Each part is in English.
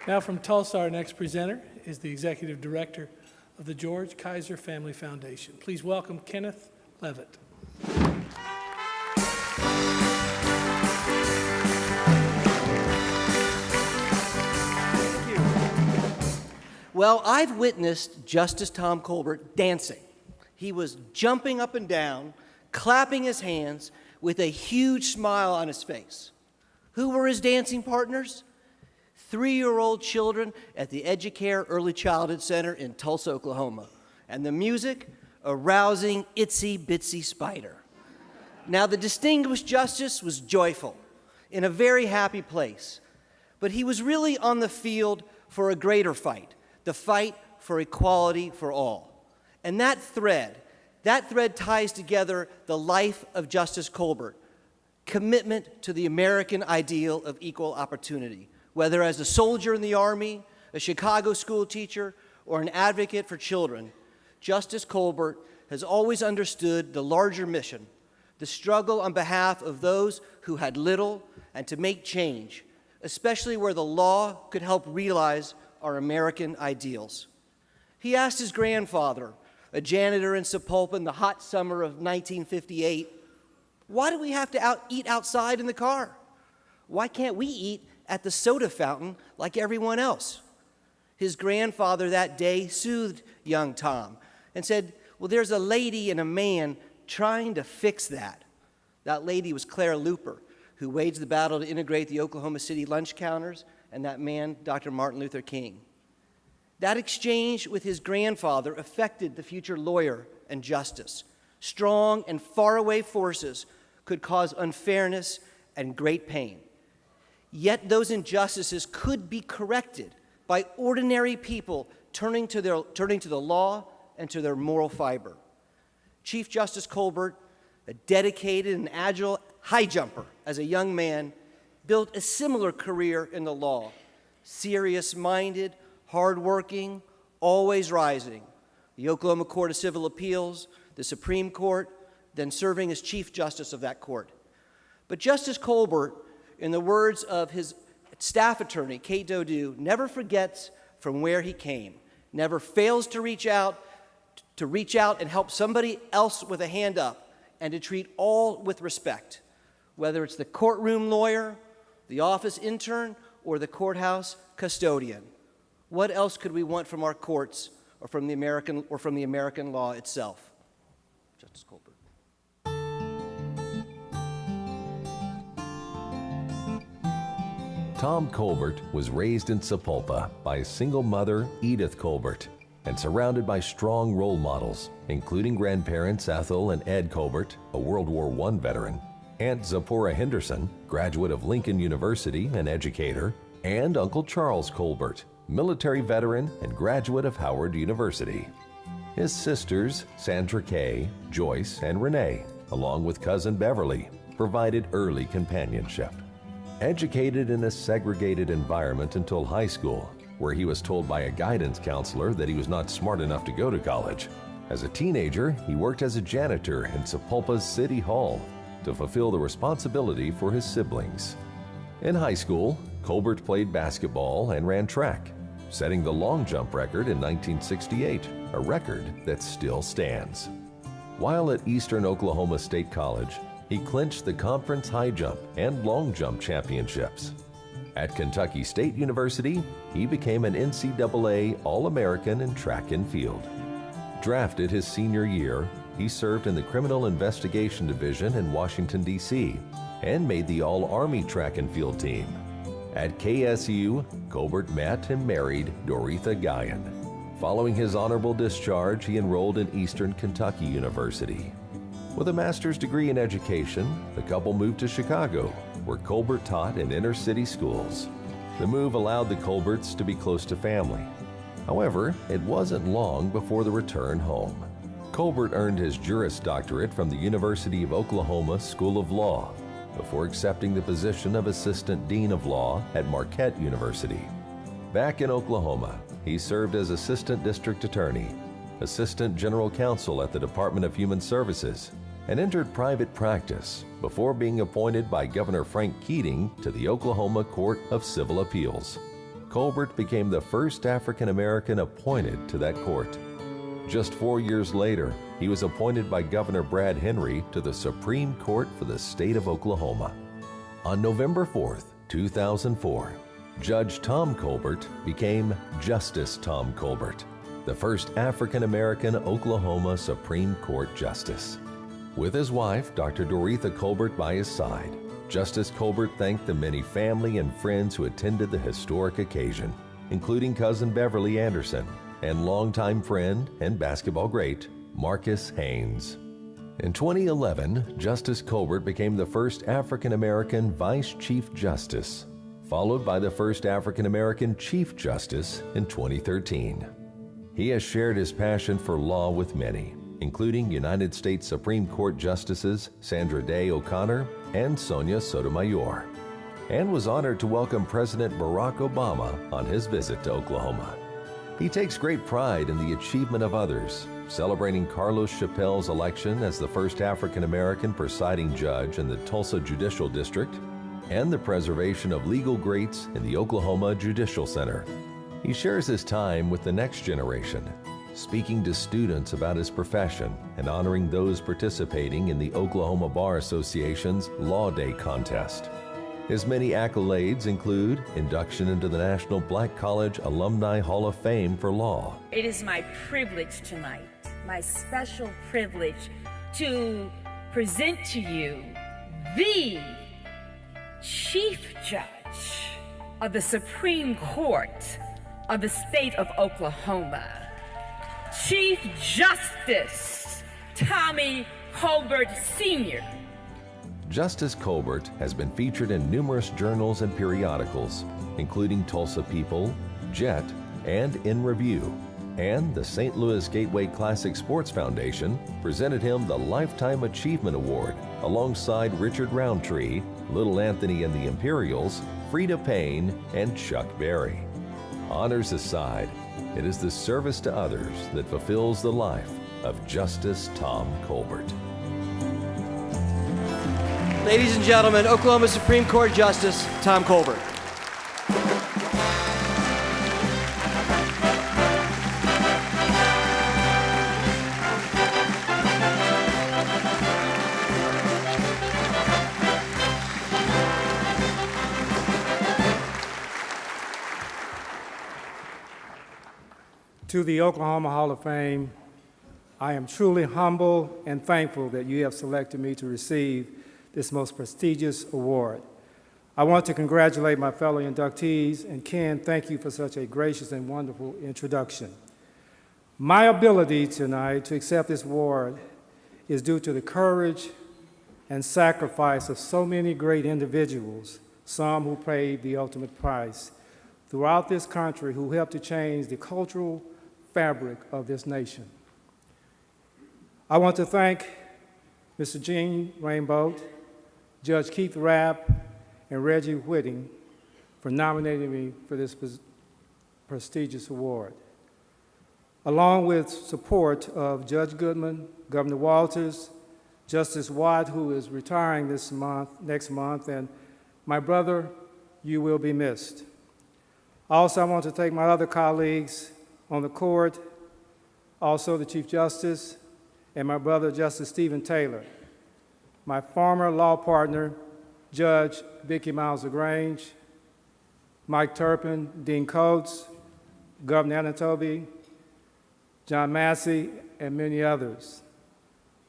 Now from Tulsa, our next presenter is the Executive Director of the George Kaiser Family Foundation. Please welcome Kenneth Levitt. Well, I've witnessed Justice Tom Colbert dancing. He was jumping up and down, clapping his hands with a huge smile on his face. Who were his dancing partners? 3-year-old children at the Educare Early Childhood Center in Tulsa, Oklahoma. And the music, a rousing Itsy Bitsy Spider. Now, the distinguished justice was joyful, in a very happy place. But he was really on the field for a greater fight, the fight for equality for all. And that thread ties together the life of Justice Colbert, commitment to the American ideal of equal opportunity, whether as a soldier in the Army, a Chicago school teacher, or an advocate for children. Justice Colbert has always understood the larger mission, the struggle on behalf of those who had little and to make change, especially where the law could help realize our American ideals. He asked his grandfather, a janitor in Sepulpa in the hot summer of 1958, why do we have to eat outside in the car? Why can't we eat at the soda fountain like everyone else? His grandfather that day soothed young Tom and said, well, there's a lady and a man trying to fix that. That lady was Claire Luper, who waged the battle to integrate the Oklahoma City lunch counters, and that man, Dr. Martin Luther King. That exchange with his grandfather affected the future lawyer and justice. Strong and faraway forces could cause unfairness and great pain. Yet those injustices could be corrected by ordinary people turning to the law and to their moral fiber. Chief Justice Colbert, a dedicated and agile high jumper as a young man, built a similar career in the law. Serious-minded, hardworking, always rising. The Oklahoma Court of Civil Appeals, the Supreme Court, then serving as Chief Justice of that court. But Justice Colbert, in the words of his staff attorney, Kate Dodu, never forgets from where he came, never fails to reach out and help somebody else with a hand up, and to treat all with respect, whether it's the courtroom lawyer, the office intern, or the courthouse custodian. What else could we want from our courts or from the American law itself? Justice Colbert. Tom Colbert was raised in Sepulpa by a single mother, Edith Colbert, and surrounded by strong role models, including grandparents Ethel and Ed Colbert, a World War I veteran, Aunt Zipporah Henderson, graduate of Lincoln University and educator, and Uncle Charles Colbert, military veteran and graduate of Howard University. His sisters, Sandra Kay, Joyce, and Renee, along with cousin Beverly, provided early companionship. Educated in a segregated environment until high school, where he was told by a guidance counselor that he was not smart enough to go to college. As a teenager, he worked as a janitor in Sepulpa's City Hall to fulfill the responsibility for his siblings. In high school, Colbert played basketball and ran track, setting the long jump record in 1968, a record that still stands. While at Eastern Oklahoma State College, he clinched the conference high jump and long jump championships. At Kentucky State University, he became an NCAA All-American in track and field. Drafted his senior year, he served in the Criminal Investigation Division in Washington, D.C., and made the All-Army track and field team. At KSU, Colbert met and married Doretha Guyon. Following his honorable discharge, he enrolled in Eastern Kentucky University. With a master's degree in education, the couple moved to Chicago, where Colbert taught in inner-city schools. The move allowed the Colberts to be close to family. However, it wasn't long before the return home. Colbert earned his Juris Doctorate from the University of Oklahoma School of Law before accepting the position of Assistant Dean of Law at Marquette University. Back in Oklahoma, he served as Assistant District Attorney, Assistant General Counsel at the Department of Human Services, and entered private practice before being appointed by Governor Frank Keating to the Oklahoma Court of Civil Appeals. Colbert became the first African American appointed to that court. Just 4 years later, he was appointed by Governor Brad Henry to the Supreme Court for the state of Oklahoma. On November 4th, 2004, Judge Tom Colbert became Justice Tom Colbert, the first African American Oklahoma Supreme Court Justice. With his wife, Dr. Doretha Colbert, by his side, Justice Colbert thanked the many family and friends who attended the historic occasion, including cousin Beverly Anderson and longtime friend and basketball great Marcus Haynes. In 2011, Justice Colbert became the first African American Vice Chief Justice, followed by the first African American Chief Justice in 2013. He has shared his passion for law with many, including United States Supreme Court Justices Sandra Day O'Connor and Sonia Sotomayor, and was honored to welcome President Barack Obama on his visit to Oklahoma. He takes great pride in the achievement of others, celebrating Carlos Chappelle's election as the first African American presiding judge in the Tulsa Judicial District, and the preservation of legal greats in the Oklahoma Judicial Center. He shares his time with the next generation, speaking to students about his profession and honoring those participating in the Oklahoma Bar Association's Law Day contest. His many accolades include induction into the National Black College Alumni Hall of Fame for Law. It is my privilege tonight, my special privilege, to present to you the Chief Judge of the Supreme Court of the state of Oklahoma, Chief Justice Tommy Colbert Sr. Justice Colbert has been featured in numerous journals and periodicals, including Tulsa People, Jet, and In Review. And the St. Louis Gateway Classic Sports Foundation presented him the Lifetime Achievement Award alongside Richard Roundtree, Little Anthony and the Imperials, Frida Payne, and Chuck Berry. Honors aside, it is the service to others that fulfills the life of Justice Tom Colbert. Ladies and gentlemen, Oklahoma Supreme Court Justice Tom Colbert. To the Oklahoma Hall of Fame, I am truly humble and thankful that you have selected me to receive this most prestigious award. I want to congratulate my fellow inductees, and Ken, thank you for such a gracious and wonderful introduction. My ability tonight to accept this award is due to the courage and sacrifice of so many great individuals, some who paid the ultimate price, throughout this country who helped to change the cultural fabric of this nation. I want to thank Mr. Gene Rainbow, Judge Keith Rapp, and Reggie Whitting for nominating me for this prestigious award, along with support of Judge Goodman, Governor Walters, Justice Watt, who is retiring next month, and my brother, you will be missed. Also, I want to thank my other colleagues on the court, also the Chief Justice, and my brother, Justice Stephen Taylor, my former law partner, Judge Vicki Miles LaGrange, Mike Turpin, Dean Coates, Governor Anatobi, John Massey, and many others.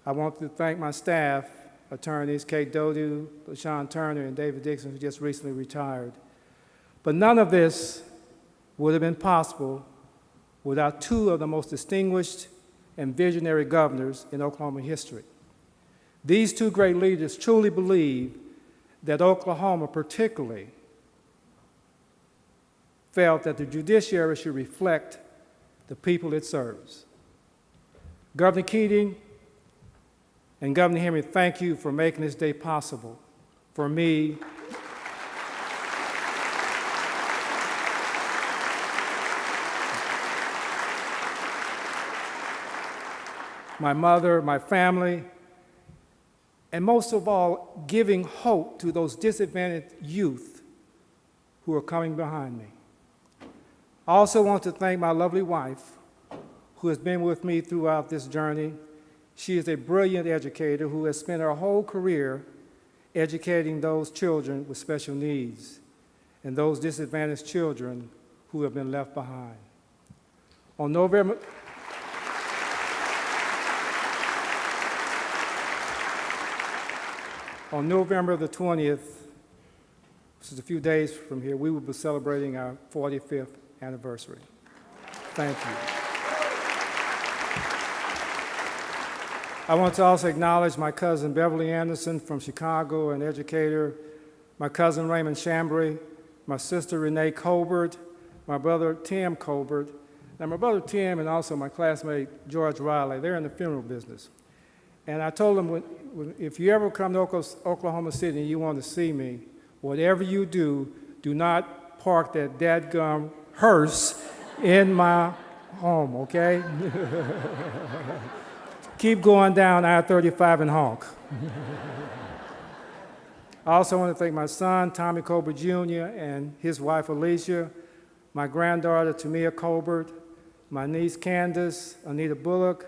I want to thank my staff, attorneys Kate Dodu, LaShawn Turner, and David Dixon, who just recently retired. But none of this would have been possible without two of the most distinguished and visionary governors in Oklahoma history. These two great leaders truly believe that Oklahoma particularly felt that the judiciary should reflect the people it serves. Governor Keating and Governor Henry, thank you for making this day possible for me my mother, my family, and most of all, giving hope to those disadvantaged youth who are coming behind me. I also want to thank my lovely wife, who has been with me throughout this journey. She is a brilliant educator who has spent her whole career educating those children with special needs and those disadvantaged children who have been left behind. On November the 20th, which is a few days from here, we will be celebrating our 45th anniversary. Thank you. I want to also acknowledge my cousin Beverly Anderson from Chicago, an educator, my cousin Raymond Chambray, my sister Renee Colbert, my brother Tim Colbert. Now, my brother Tim and also my classmate George Riley, they're in the funeral business. And I told them, if you ever come to Oklahoma City and you want to see me, whatever you do, do not park that dadgum hearse in my home, okay? Keep going down I-35 and honk. I also want to thank my son, Tommy Colbert Jr., and his wife, Alicia, my granddaughter, Tamia Colbert, my niece, Candace, Anita Bullock,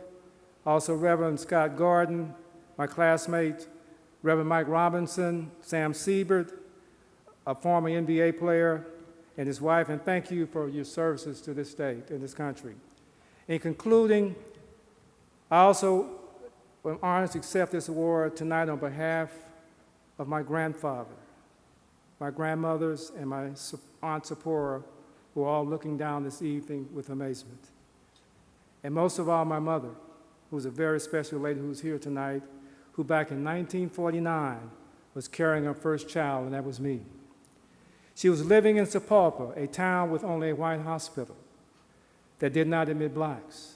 also Reverend Scott Gordon, my classmate, Reverend Mike Robinson, Sam Siebert, a former NBA player, and his wife, and thank you for your services to this state and this country. In concluding, I also am honored to accept this award tonight on behalf of my grandfather, my grandmothers, and my Aunt Sephora, who are all looking down this evening with amazement. And most of all, my mother, who's a very special lady who's here tonight, who back in 1949 was carrying her first child, and that was me. She was living in Sapulpa, a town with only a white hospital that did not admit blacks.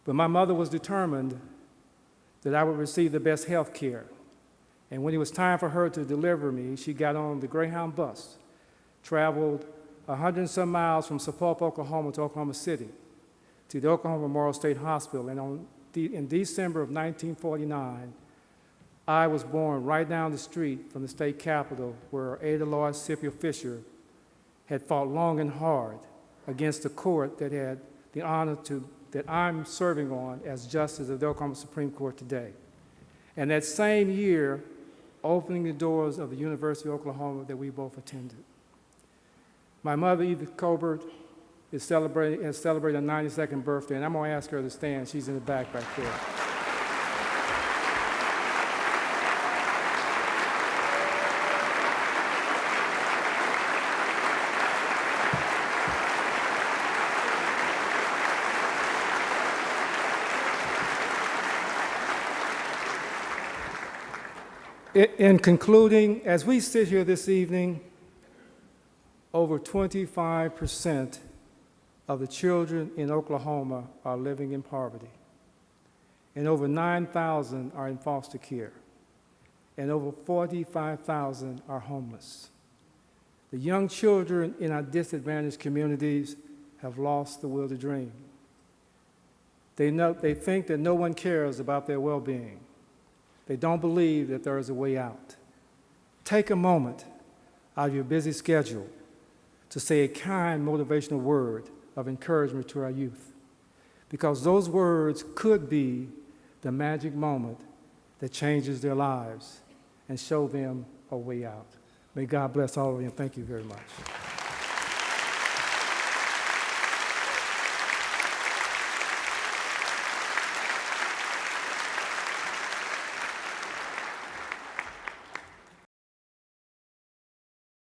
But my mother was determined that I would receive the best health care. And when it was time for her to deliver me, she got on the Greyhound bus, traveled 100 and some miles from Sapulpa, Oklahoma to Oklahoma City to the Oklahoma Memorial State Hospital. And in December of 1949, I was born right down the street from the state capitol where Ada Lloyd Scipio Fisher had fought long and hard against the court that had the honor that I'm serving on as Justice of the Oklahoma Supreme Court today. And that same year, opening the doors of the University of Oklahoma that we both attended. My mother, Edith Colbert, has celebrated her 92nd birthday, and I'm going to ask her to stand. She's in the back there. In concluding, as we sit here this evening, over 25% of the children in Oklahoma are living in poverty, and over 9,000 are in foster care, and over 45,000 are homeless. The young children in our disadvantaged communities have lost the will to dream. They think that no one cares about their well-being. They don't believe that there is a way out. Take a moment out of your busy schedule to say a kind, motivational word of encouragement to our youth, because those words could be the magic moment that changes their lives and show them a way out. May God bless all of you, and thank you very much.